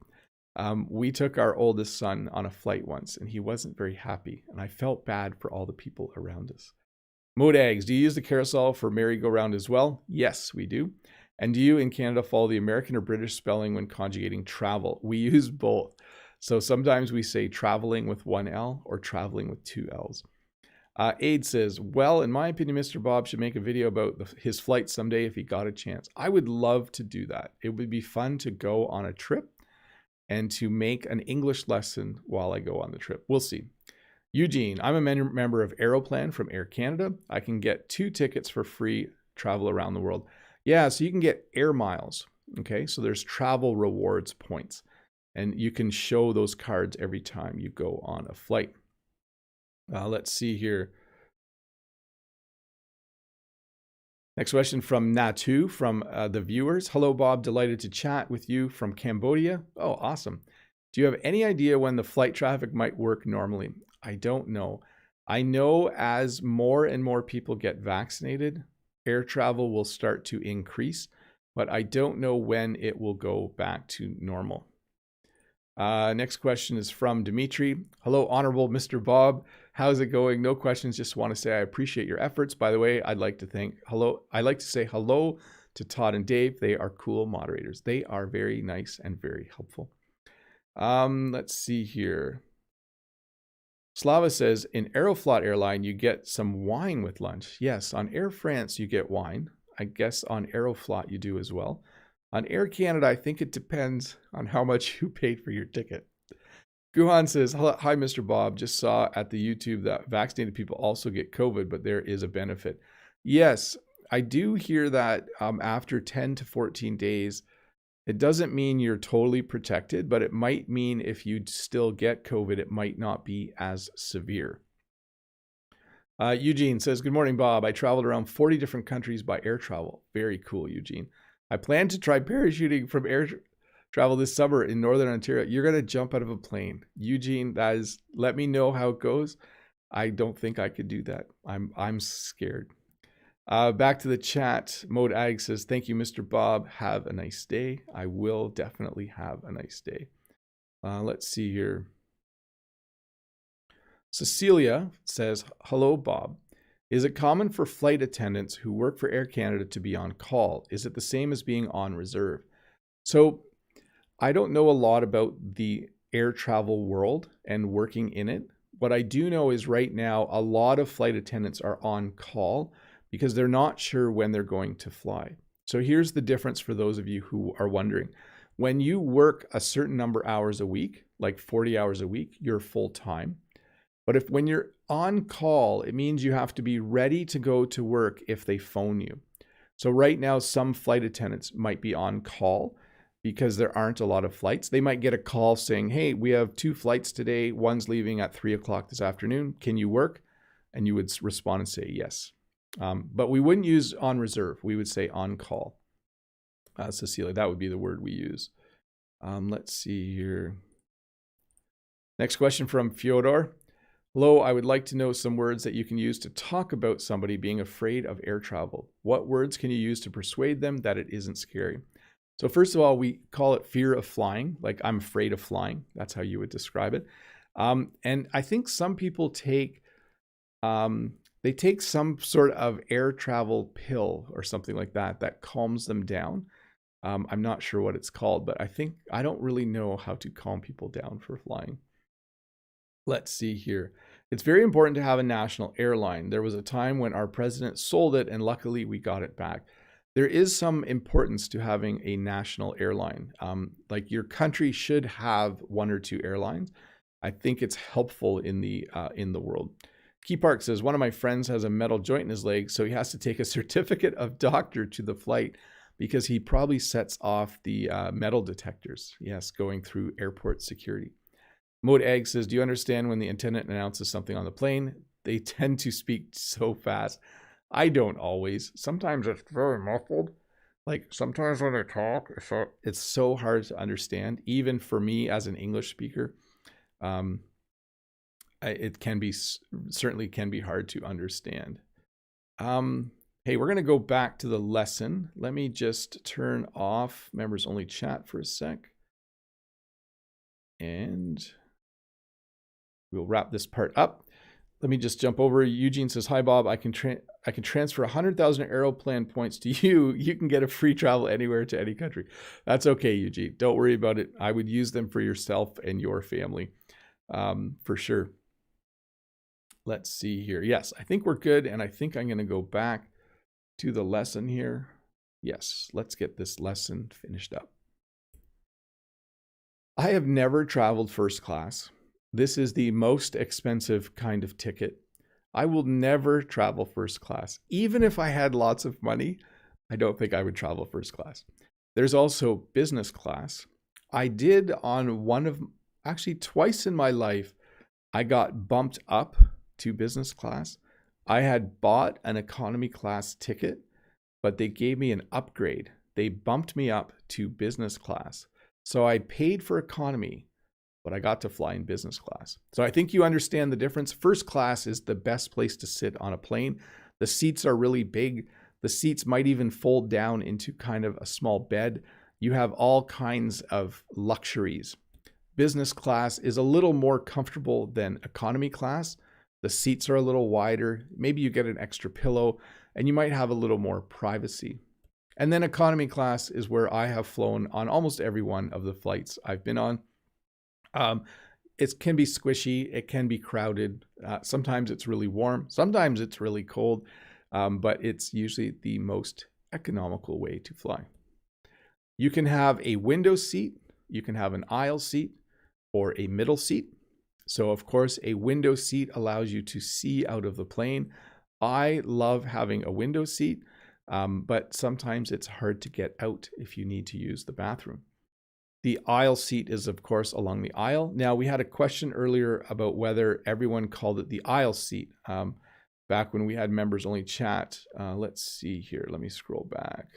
We took our oldest son on a flight once, and he wasn't very happy, and I felt bad for all the people around us. Modags, do you use the carousel for merry-go-round as well? Yes, we do. And do you in Canada follow the American or British spelling when conjugating travel? We use both. So sometimes we say traveling with one L or traveling with two L's. Aid says, well, in my opinion, Mr. Bob should make a video about his flight someday if he got a chance. I would love to do that. It would be fun to go on a trip and to make an English lesson while I go on the trip. We'll see. Eugene, I'm a member of Aeroplan from Air Canada. I can get 2 tickets for free travel around the world. Yeah, so you can get air miles. Okay, so there's travel rewards points, and you can show those cards every time you go on a flight. Let's see here. Next question from Natu from the viewers. Hello, Bob. Delighted to chat with you from Cambodia. Oh, awesome. Do you have any idea when the flight traffic might work normally? I don't know. I know as more and more people get vaccinated, air travel will start to increase, but I don't know when it will go back to normal. Next question is from Dimitri. Hello, Honorable Mr. Bob. How's it going? No questions. Just want to say I appreciate your efforts. By the way, I'd like to say hello to Todd and Dave. They are cool moderators. They are very nice and very helpful. Let's see here. Slava says, in Aeroflot airline, you get some wine with lunch. Yes, on Air France, you get wine. I guess on Aeroflot, you do as well. On Air Canada, I think it depends on how much you paid for your ticket. Guhan says, hi, Mr. Bob. Just saw at the YouTube that vaccinated people also get COVID, but there is a benefit. Yes, I do hear that after 10 to 14 days, it doesn't mean you're totally protected, but it might mean if you still get COVID, it might not be as severe. Eugene says, good morning, Bob. I traveled around 40 different countries by air travel. Very cool, Eugene. I plan to try parachuting from air travel this summer in Northern Ontario. You're going to jump out of a plane. Eugene, let me know how it goes. I don't think I could do that. I'm scared. Back to the chat. Mode Ag says, thank you, Mr. Bob. Have a nice day. I will definitely have a nice day. Let's see here. Cecilia says, hello, Bob. Is it common for flight attendants who work for Air Canada to be on call? Is it the same as being on reserve? So I don't know a lot about the air travel world and working in it. What I do know is right now, a lot of flight attendants are on call because they're not sure when they're going to fly. So here's the difference for those of you who are wondering. When you work a certain number of hours a week, like 40 hours a week, you're full time. But when you're on call, it means you have to be ready to go to work if they phone you. So right now, some flight attendants might be on call because there aren't a lot of flights. They might get a call saying, hey, we have 2 flights today. One's leaving at 3 o'clock this afternoon. Can you work? And you would respond and say yes. But we wouldn't use on reserve. We would say on call. Cecilia, that would be the word we use. Let's see here. Next question from Fyodor. Hello, I would like to know some words that you can use to talk about somebody being afraid of air travel. What words can you use to persuade them that it isn't scary? So first of all, we call it fear of flying, like I'm afraid of flying. That's how you would describe it. And I think some people take some sort of air travel pill or something like that calms them down. I'm not sure what it's called, but I don't really know how to calm people down for flying. Let's see here. It's very important to have a national airline. There was a time when our president sold it, and luckily we got it back. There is some importance to having a national airline. Like your country should have 1 or 2 airlines. I think it's helpful in the world. Key Park says, one of my friends has a metal joint in his leg, so he has to take a certificate of doctor to the flight because he probably sets off the metal detectors. Yes, going through airport security. Mode Egg says, do you understand when the attendant announces something on the plane? They tend to speak so fast. I don't always. Sometimes it's very muffled. Like sometimes when they talk, it's so hard to understand. Even for me as an English speaker, it certainly can be hard to understand. Hey, we're going to go back to the lesson. Let me just turn off members only chat for a sec. And we'll wrap this part up. Let me just jump over. Eugene says, hi, Bob. I can transfer 100,000 Aeroplan points to you. You can get a free travel anywhere to any country. That's okay, Eugene. Don't worry about it. I would use them for yourself and your family for sure. Let's see here. Yes, I think we're good. And I think I'm going to go back to the lesson here. Yes, let's get this lesson finished up. I have never traveled first class. This is the most expensive kind of ticket. I will never travel first class. Even if I had lots of money, I don't think I would travel first class. There's also business class. I did on actually twice in my life, I got bumped up to business class. I had bought an economy class ticket, but they gave me an upgrade. They bumped me up to business class. So I paid for economy, but I got to fly in business class. So I think you understand the difference. First class is the best place to sit on a plane. The seats are really big. The seats might even fold down into kind of a small bed. You have all kinds of luxuries. Business class is a little more comfortable than economy class. The seats are a little wider. Maybe you get an extra pillow and you might have a little more privacy. And then economy class is where I have flown on almost every one of the flights I've been on. It can be squishy. It can be crowded. Sometimes it's really warm. Sometimes it's really cold, but it's usually the most economical way to fly. You can have a window seat. You can have an aisle seat or a middle seat. So of course, a window seat allows you to see out of the plane. I love having a window seat, but sometimes it's hard to get out if you need to use the bathroom. The aisle seat is, of course, along the aisle. Now, we had a question earlier about whether everyone called it the aisle seat. Back when we had members only chat. Let's see here. Let me scroll back.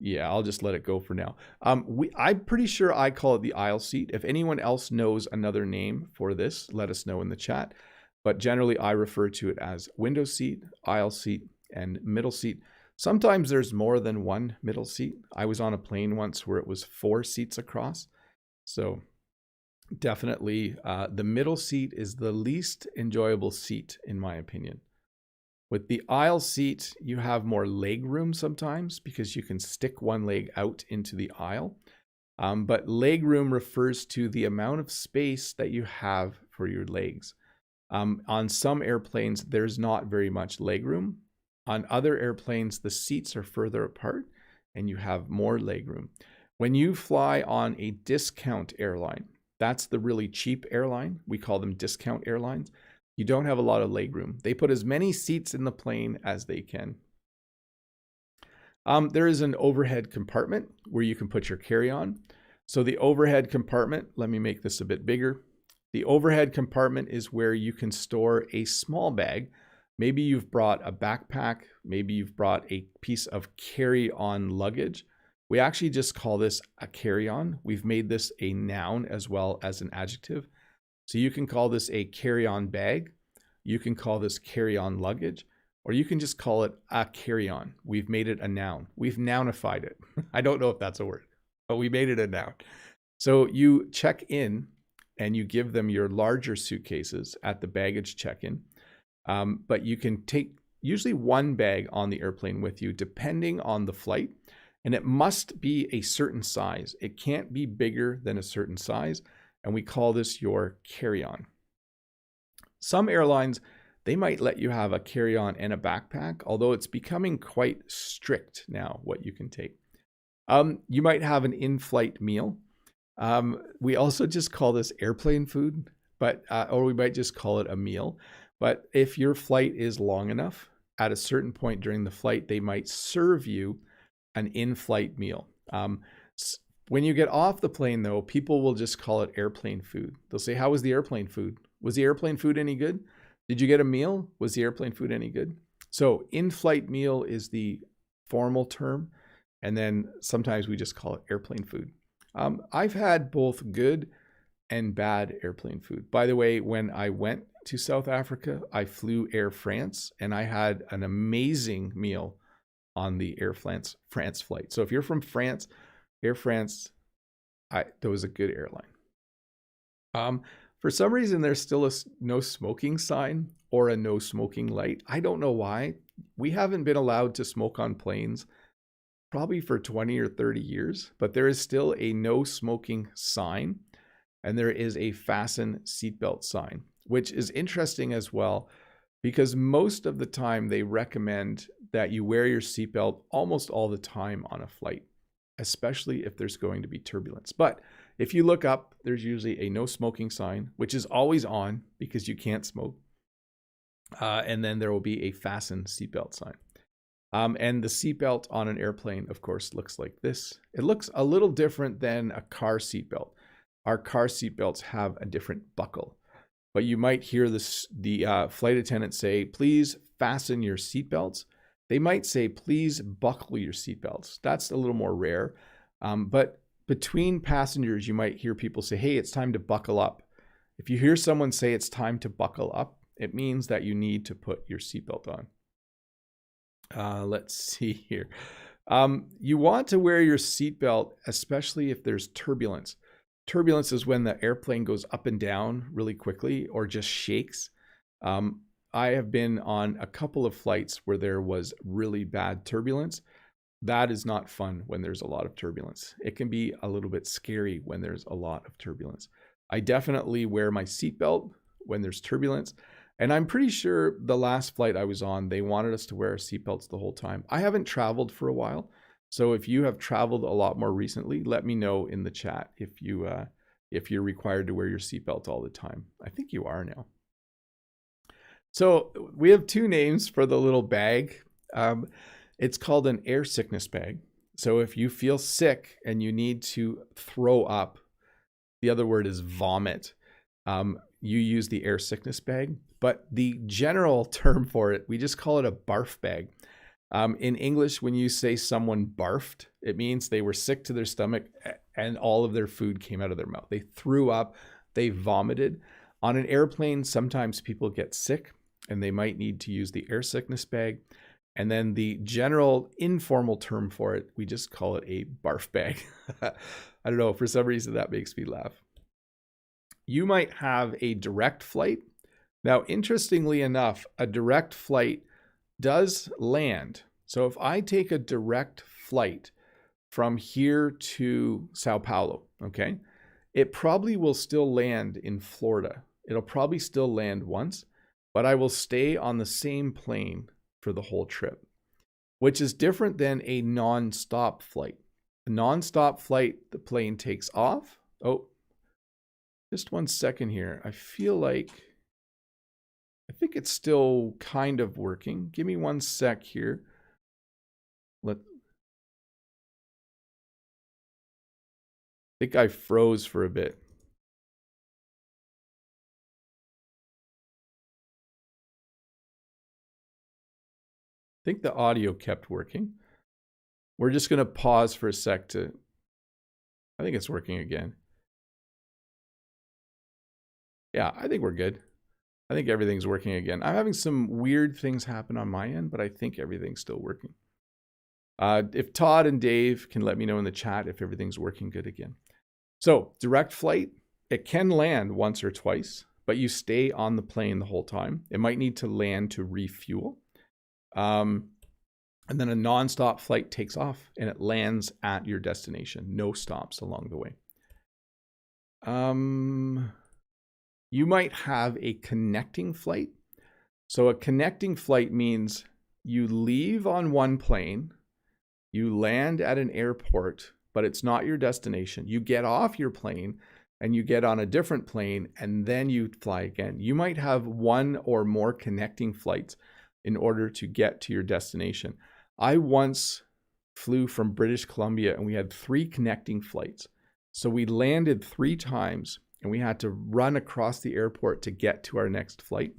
Yeah, I'll just let it go for now. I'm pretty sure I call it the aisle seat. If anyone else knows another name for this, let us know in the chat. But generally, I refer to it as window seat, aisle seat, and middle seat. Sometimes there's more than one middle seat. I was on a plane once where it was 4 seats across. So definitely the middle seat is the least enjoyable seat, in my opinion. With the aisle seat, you have more leg room sometimes because you can stick one leg out into the aisle. But leg room refers to the amount of space that you have for your legs. On some airplanes, there's not very much leg room. On other airplanes, the seats are further apart and you have more leg room. When you fly on a discount airline, That's the really cheap airline. We call them discount airlines. You don't have a lot of legroom. They put as many seats in the plane as they can. There is an overhead compartment where you can put your carry-on. So the overhead compartment, let me make this a bit bigger. The overhead compartment is where you can store a small bag. Maybe you've brought a backpack. Maybe you've brought a piece of carry-on luggage. We actually just call this a carry-on. We've made this a noun as well as an adjective. So you can call this a carry-on bag. You can call this carry-on luggage, or you can just call it a carry-on. We've made it a noun. We've nounified it. I don't know if that's a word, but we made it a noun. So you check in and you give them your larger suitcases at the baggage check-in. But you can take usually one bag on the airplane with you, depending on the flight. And it must be a certain size. It can't be bigger than a certain size. And we call this your carry-on. Some airlines, they might let you have a carry-on and a backpack, although it's becoming quite strict now what you can take. You might have an in-flight meal. We also just call this airplane food, but or we might just call it a meal. But if your flight is long enough, at a certain point during the flight, they might serve you an in-flight meal. When you get off the plane, though, people will just call it airplane food. They'll say, how was the airplane food? Was the airplane food any good? Did you get a meal? Was the airplane food any good? So in-flight meal is the formal term. And then sometimes we just call it airplane food. I've had both good and bad airplane food. By the way, when I went to South Africa, I flew Air France, and I had an amazing meal on the Air France flight. So if you're from France, Air France, that was a good airline. For some reason, there's still a no smoking sign or a no smoking light. I don't know why. We haven't been allowed to smoke on planes probably for 20 or 30 years, but there is still a no smoking sign, and there is a fasten seatbelt sign, which is interesting as well, because most of the time they recommend that you wear your seatbelt almost all the time on a flight, especially if there's going to be turbulence. But if you look up, there's usually a no smoking sign, which is always on because you can't smoke. And then there will be a fasten seatbelt sign. And the seatbelt on an airplane, of course, looks like this. It looks a little different than a car seatbelt. Our car seatbelts have a different buckle. But you might hear the flight attendant say, please fasten your seatbelts. They might say, please buckle your seatbelts. That's a little more rare. But between passengers, you might hear people say, hey, it's time to buckle up. If you hear someone say it's time to buckle up, it means that you need to put your seatbelt on. Let's see here. You want to wear your seatbelt, especially if there's turbulence. Turbulence is when the airplane goes up and down really quickly or just shakes. I have been on a couple of flights where there was really bad turbulence. That is not fun when there's a lot of turbulence. It can be a little bit scary when there's a lot of turbulence. I definitely wear my seatbelt when there's turbulence. And I'm pretty sure the last flight I was on, they wanted us to wear our seatbelts the whole time. I haven't traveled for a while. So if you have traveled a lot more recently, let me know in the chat if you're required to wear your seatbelt all the time. I think you are now. So we have two names for the little bag. It's called an air sickness bag. So if you feel sick and you need to throw up, the other word is vomit, you use the air sickness bag. But the general term for it, we just call it a barf bag. In English, when you say someone barfed, it means they were sick to their stomach and all of their food came out of their mouth. They threw up, they vomited. On an airplane, sometimes people get sick and they might need to use the air sickness bag. And then the general informal term for it, we just call it a barf bag. I don't know, for some reason that makes me laugh. You might have a direct flight. Now, interestingly enough, a direct flight does land. So if I take a direct flight from here to Sao Paulo, okay, it probably will still land in Florida. It'll probably still land once, but I will stay on the same plane for the whole trip, which is different than a non-stop flight. A non-stop flight, the plane takes off. Oh, Just 1 second here. I think it's still kind of working. Give me 1 sec here. I think I froze for a bit. I think the audio kept working. We're just going to pause for a sec to... I think it's working again. Yeah, I think we're good. I think everything's working again. I'm having some weird things happen on my end, but I think everything's still working. If Todd and Dave can let me know in the chat if everything's working good again. So direct flight, it can land once or twice, but you stay on the plane the whole time. It might need to land to refuel. And then a non-stop flight takes off and it lands at your destination. No stops along the way. You might have a connecting flight. So a connecting flight means you leave on one plane, you land at an airport, but it's not your destination. You get off your plane and you get on a different plane and then you fly again. You might have one or more connecting flights in order to get to your destination. I once flew from British Columbia and we had 3 connecting flights. So we landed 3 times and we had to run across the airport to get to our next flight.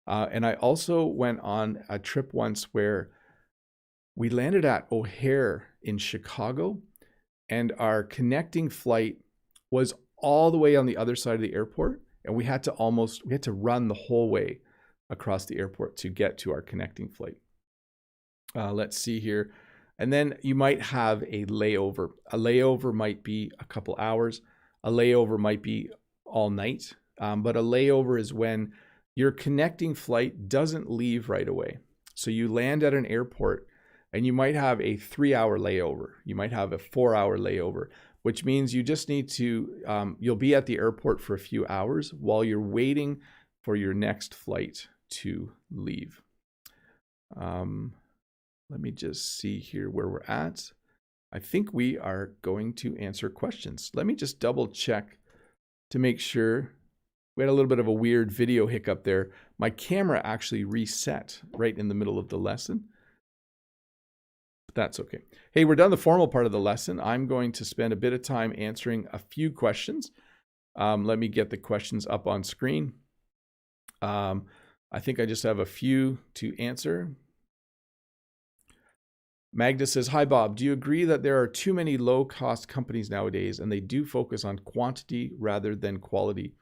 And I also went on a trip once where we landed at O'Hare in Chicago and our connecting flight was all the way on the other side of the airport. And we had to run the whole way across the airport to get to our connecting flight. Let's see here. And then you might have a layover. A layover might be a couple hours. A layover might be all night. But a layover is when your connecting flight doesn't leave right away. So you land at an airport and you might have a 3-hour layover. You might have a 4-hour layover, which means you just need to, you'll be at the airport for a few hours while you're waiting for your next flight to leave. Let me just see here where we're at. I think we are going to answer questions. Let me just double check to make sure. We had a little bit of a weird video hiccup there. My camera actually reset right in the middle of the lesson. But that's okay. Hey, we're done the formal part of the lesson. I'm going to spend a bit of time answering a few questions. Let me get the questions up on screen. I think I just have a few to answer. Magda says, hi, Bob. Do you agree that there are too many low-cost companies nowadays and they do focus on quantity rather than quality?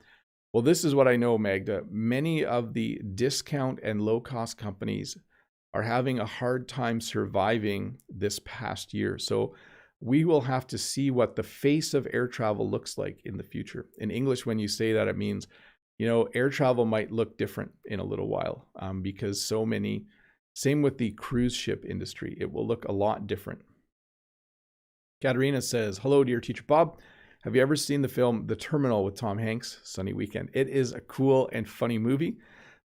Well, this is what I know, Magda. Many of the discount and low-cost companies are having a hard time surviving this past year. So we will have to see what the face of air travel looks like in the future. In English, when you say that, it means, you know, air travel might look different in a little while because so many, same with the cruise ship industry, it will look a lot different. Katerina says, hello, dear teacher Bob. Have you ever seen the film The Terminal with Tom Hanks? Sunny Weekend. It is a cool and funny movie.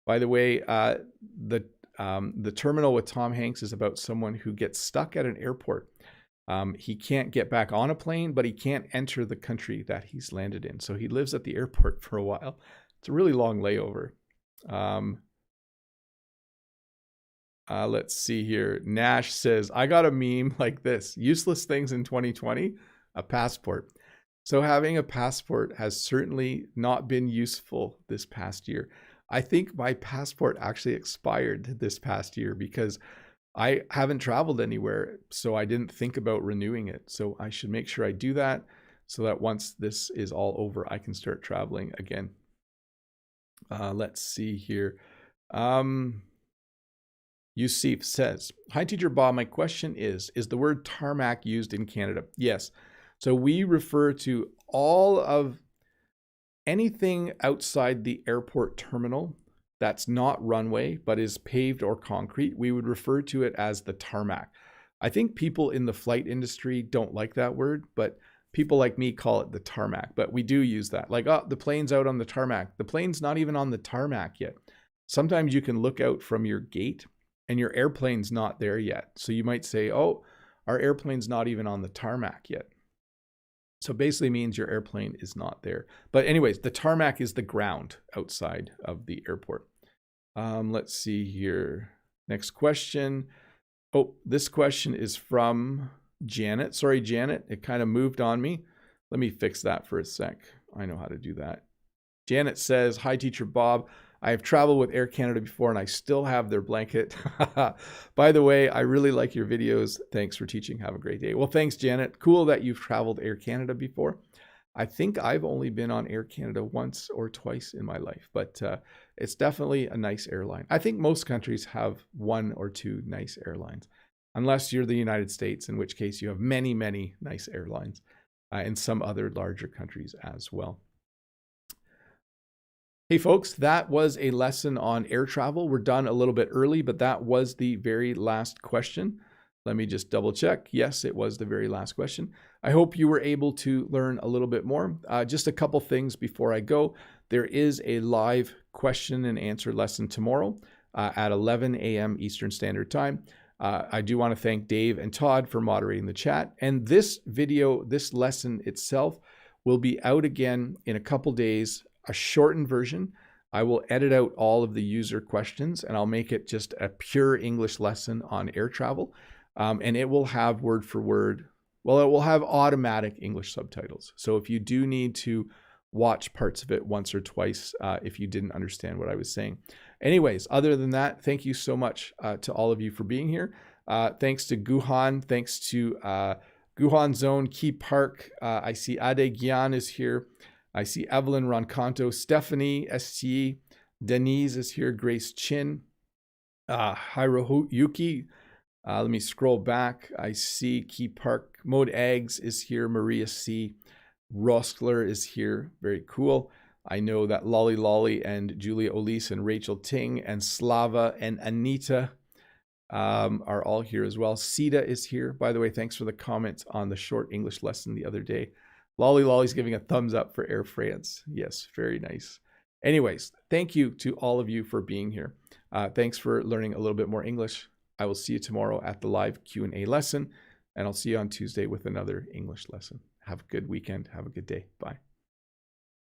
By the way, the Terminal with Tom Hanks is about someone who gets stuck at an airport. He can't get back on a plane, but he can't enter the country that he's landed in. So he lives at the airport for a while. It's a really long layover. Let's see here. Nash says, I got a meme like this. Useless things in 2020, a passport. So having a passport has certainly not been useful this past year. I think my passport actually expired this past year because I haven't traveled anywhere, so I didn't think about renewing it. So I should make sure I do that so that once this is all over, I can start traveling again. Let's see here. Yusuf says, hi, teacher Bob. My question is the word tarmac used in Canada? Yes. So we refer to all of anything outside the airport terminal that's not runway, but is paved or concrete. We would refer to it as the tarmac. I think people in the flight industry don't like that word, but people like me call it the tarmac. But we do use that. Like, oh, the plane's out on the tarmac. The plane's not even on the tarmac yet. Sometimes you can look out from your gate and your airplane's not there yet. So you might say, oh, our airplane's not even on the tarmac yet. So basically means your airplane is not there. But anyways, the tarmac is the ground outside of the airport. Let's see here. Next question. Oh, this question is from Janet. Sorry, Janet, it kind of moved on me. Let me fix that for a sec. I know how to do that. Janet says, hi, Teacher Bob. I have traveled with Air Canada before and I still have their blanket. By the way, I really like your videos. Thanks for teaching. Have a great day. Well, thanks, Janet. Cool that you've traveled Air Canada before. I think I've only been on Air Canada once or twice in my life, but it's definitely a nice airline. I think most countries have one or two nice airlines, unless you're the United States, in which case you have many, many nice airlines, and some other larger countries as well. Hey folks, that was a lesson on air travel. We're done a little bit early, but that was the very last question. Let me just double check. Yes, it was the very last question. I hope you were able to learn a little bit more. Just a couple things before I go. There is a live question and answer lesson tomorrow at 11 a.m. Eastern Standard Time. I do want to thank Dave and Todd for moderating the chat. And this video, this lesson itself, will be out again in a couple days, a shortened version. I will edit out all of the user questions and I'll make it just a pure English lesson on air travel. And it will have word for word, well, it will have automatic English subtitles. So if you do need to watch parts of it once or twice, if you didn't understand what I was saying. Anyways, other than that, thank you so much to all of you for being here. Thanks to Guhan, thanks to Guhan Zone, Key Park. I see Ade Gyan is here. I see Evelyn Roncanto, Stephanie ST, Denise is here, Grace Chin, Hiroyuki. Let me scroll back. I see Key Park, Mode Eggs is here, Maria C. Roskler is here, very cool. I know that Lolly Lolly and Julia Olise and Rachel Ting and Slava and Anita are all here as well. Sita is here. By the way, thanks for the comments on the short English lesson the other day. Lolly Lolly's giving a thumbs up for Air France. Yes, very nice. Anyways, thank you to all of you for being here. Thanks for learning a little bit more English. I will see you tomorrow at the live Q&A lesson, and I'll see you on Tuesday with another English lesson. Have a good weekend. Have a good day. Bye.